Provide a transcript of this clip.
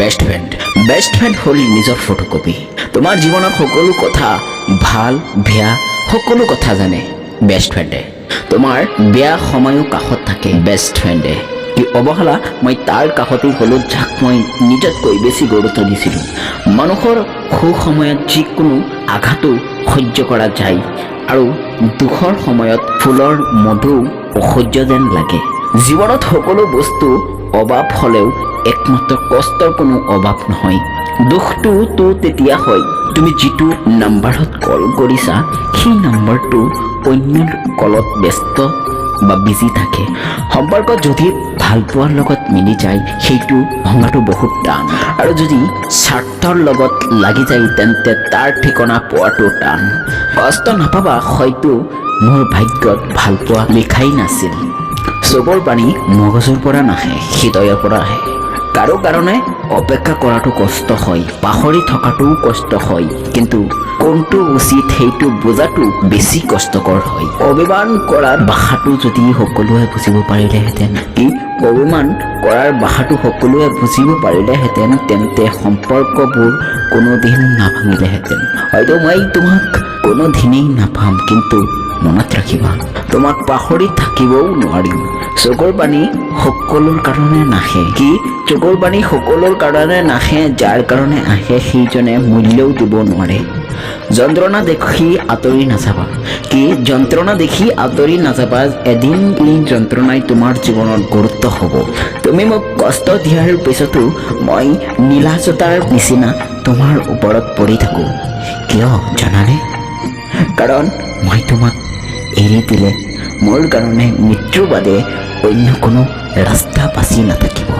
Best friend হ'ল নিজৰ photocopy. তোমাৰ জীৱনৰ সকলো কথা, ভাল বেয়া সকলো কথা জানে বেষ্ট ফ্ৰেণ্ডে। তোমাৰ বেয়া সময়ো কাষত থাকে বেষ্ট ফ্ৰেণ্ডে। কি অৱহেলা মই তাৰ কাষতেই হ'লোঁ, যাক মই নিজতকৈ বেছি গুৰুত্ব দিছিলোঁ। মানুহৰ সুসময়ত যিকোনো আঘাতো সহ্য কৰা যায় আৰু দুখৰ সময়ত ফুলৰ মধু অসহ্য যেন লাগে। জীৱনত সকলো বস্তু অভাৱ হ'লেও একমাত্ৰ কষ্টৰ কোনো অভাৱ নহয়। দুখটোতো তেতিয়া হয় তুমি যিটো নাম্বাৰত কল কৰিছা সেই নাম্বাৰটো অন্য কলত ব্যস্ত বা বিজি থাকে। সম্পৰ্ক যদি ভাল পোৱাৰ লগত মিলি যায় সেইটো ভঙাটো বহুত টান, আৰু যদি স্বাৰ্থৰ লগত লাগি যায় তেন্তে তাৰ ঠিকনা পোৱাটো টান। কষ্ট নাপাবা, হয়তো মোৰ ভাগ্যত ভাল পোৱা লিখাই নাছিল। চকুৰ পানী মগজুৰ পৰা নাহে, হৃদয়ৰ পৰা আহে। কাৰো কাৰণে অপেক্ষা কৰাটো কষ্ট হয়, পাহৰি থকাটোও কষ্ট হয়, কিন্তু কোনটো উচিত সেইটো বুজাটো বেছি কষ্টকৰ হয়। অভিমান কৰাৰ ভাষাটো যদি সকলোৱে বুজিব পাৰিলেহেঁতেন, তেন্তে সম্পৰ্কবোৰ কোনোদিন নাভাঙিলেহেঁতেন। হয়তো মই তোমাক কোনোদিনেই নাপাম, কিন্তু মনত ৰাখিবা তোমাক পাহৰি থাকিবও নোৱাৰিম। চকুৰ পানী সকলোৰ কাৰণে নাহে, যাৰ কাৰণে আহে সেইজনে মূল্যও দিব নোৱাৰে। যন্ত্ৰণা দেখি আঁতৰি নাযাবা, এদিন এই যন্ত্ৰণাই তোমাৰ জীৱনত গুৰুত্ব হ'ব। তুমি মোক কষ্ট দিয়াৰ পিছতো মই নীলাজতাৰ নিচিনা তোমাৰ ওপৰত পৰি থাকোঁ। কিয় জানানে? কাৰণ মই তোমাক এৰি দিলে মোৰ কাৰণে মৃত্যুৰ বাদে অন্য কোনো ৰাস্তা বাচি নাথাকিব।